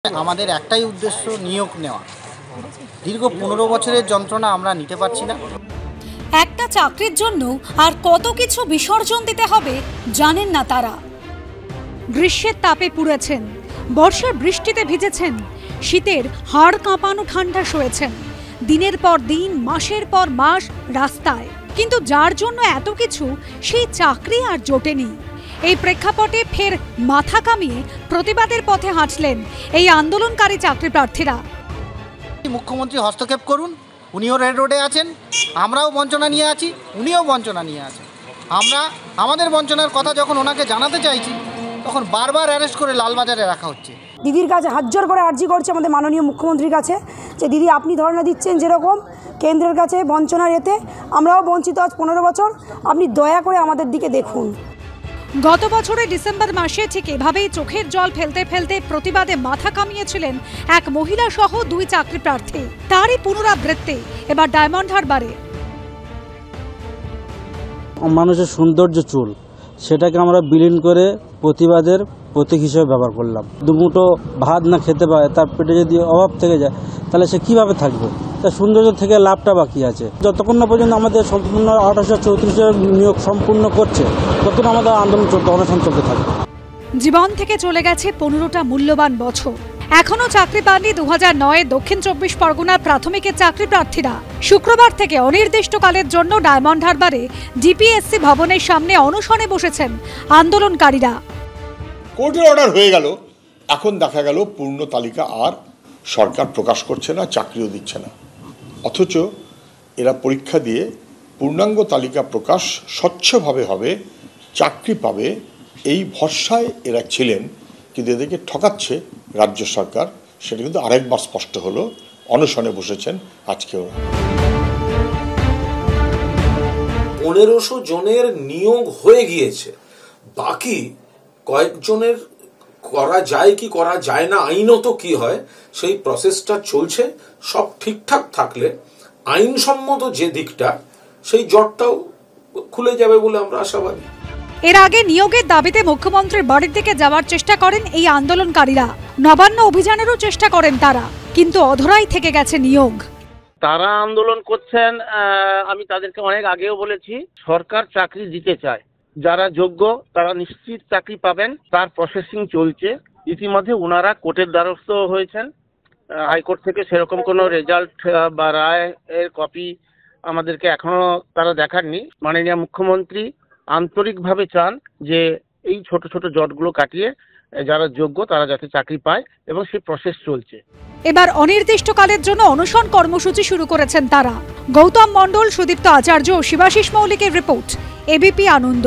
আমাদের একটাই উদ্দেশ্য নিয়োগ নেওয়া। দীর্ঘ 15 বছরের যন্ত্রণা আমরা নিতে পারছি না। একটা চাকরির জন্য আর কত কিছু বিসর্জন দিতে হবে জানেন না তারা। গ্রীষ্মের তাপে পুড়েছেন, বর্ষার বৃষ্টিতে ভিজেছেন, শীতের হাড় কাঁপানো ঠান্ডা সয়েছেন, দিনের পর দিন মাসের পর মাস রাস্তায়। কিন্তু যার জন্য এত কিছু, সেই চাকরি আর জোটেনি। এই প্রেক্ষাপটে ফের মাথা কামিয়ে প্রতিবাদের পথে হাঁটলেন এই আন্দোলনকারী চাকরি প্রার্থীরা। মুখ্যমন্ত্রী হস্তক্ষেপ করুন, উনিও রেড রোডে আছেন, আমরাও বঞ্চনা নিয়ে আছি, উনিও বঞ্চনা নিয়ে আছেন। আমরা আমাদের বঞ্চনার কথা যখন ওনাকে জানাতে চাইছি, তখন বারবার অ্যারেস্ট করে লালবাজারে রাখা হচ্ছে। দিদির কাছে হাত জোর করে আর্জি করছে আমাদের মাননীয় মুখ্যমন্ত্রীর কাছে যে দিদি আপনি ধর্ণা দিচ্ছেন যেরকম কেন্দ্রের কাছে বঞ্চনার এতে, আমরাও বঞ্চিত আজ 15 বছর, আপনি দয়া করে আমাদের দিকে দেখুন। গত বছরের ডিসেম্বর মাসে ঠিক এভাবেই চোখের জল ফেলতে ফেলতে প্রতিবাদে মাথা কামিয়েছিলেন এক মহিলা সহ 2 চাকরি প্রার্থী। তারই পুনরাবৃত্তি এবার ডায়মন্ড হারবারে। মানুষের সৌন্দর্য চুল, সেটাকে আমরা বিলীন করে প্রতিবাদের প্রতীক হিসেবে ব্যবহার করলাম। দুমুঠো ভাত না খেতে পারে, তার পেটে যদি অভাব থেকে যায়, তাহলে সে কিভাবে থাকবে? তার সৌন্দর্য থেকে লাভটা বাকি আছে। যতক্ষণ না পর্যন্ত আমাদের সম্পূর্ণ 1834 নিয়োগ সম্পূর্ণ করছে, ততক্ষণ আমাদের আন্দোলন চলতে, অনশন চলতে থাকবে। জীবন থেকে চলে গেছে 15টা মূল্যবান বছর। এখনো চাকরি পাননি 2009 দক্ষিণ 24 পরগনার প্রাথমিকের চাকরি প্রার্থীরা। শুক্রবার থেকে অনির্দিষ্টকালের জন্য ডায়মন্ড হারবারে ডিপিএসসি ভবনের সামনে অনশনে বসেছেন আন্দোলনকারীরা। কোর্টের অর্ডার হয়ে গেল, এখন দেখা গেল পূর্ণ তালিকা আর সরকার প্রকাশ করছে না, চাকরিও দিচ্ছে না। অথচ এরা পরীক্ষা দিয়ে পূর্ণাঙ্গ তালিকা প্রকাশ স্বচ্ছভাবে হবে, চাকরি পাবে, এই ভরসায় এরা ছিলেন। কিন্তু এদেরকে ঠকাচ্ছে রাজ্য সরকার, সেটা কিন্তু আরেকবার স্পষ্ট হলো। অনশনে বসেছেন আজকে ওরা। 1500 জনের নিয়োগ হয়ে গিয়েছে, বাকি কয়েকজনের করা যায় কি করা যায় না, আইনত কি হয় সেই প্রসেসটা চলছে। সব ঠিকঠাক থাকলে আইনসম্মত যে দিকটা, সেই জটটাও খুলে যাবে বলে আমরা আশাবাদী। এর আগে নিয়োগের দাবিতে মুখ্যমন্ত্রীর বাড়ির দিকে যাওয়ার চেষ্টা করেন এই আন্দোলনকারীরা। নবান্ন অভিযানেরও চেষ্টা করেন তারা, কিন্তু অধরাই থেকে গেছে নিয়োগ। তারা আন্দোলন করছেন, আমি তাদেরকে অনেক আগেও বলেছি, সরকার চাকরি দিতে চায়, যারা যোগ্য তারা নিশ্চিত চাকরি পাবেন, তার প্রসেসিং চলছে। ইতিমধ্যে ওনারা কোর্টের দ্বারস্থ হয়েছেন, হাইকোর্ট থেকে সেরকম কোনো রেজাল্ট বা রায় এর কপি আমাদেরকে এখনো তারা দেখাননি। মাননীয় মুখ্যমন্ত্রী আন্তরিকভাবে চান যে এই ছোট ছোট জটগুলো কাটিয়ে যারা যোগ্য তারা যাতে চাকরি পায়, এবং সেই প্রসেস চলছে। এবার অনির্দিষ্টকালের জন্য অনশন কর্মসূচি শুরু করেছেন তারা। গৌতম মণ্ডল, সুদীপ্ত আচার্য ও শিবাশিস মৌলিকের রিপোর্ট, এবিপি আনন্দ।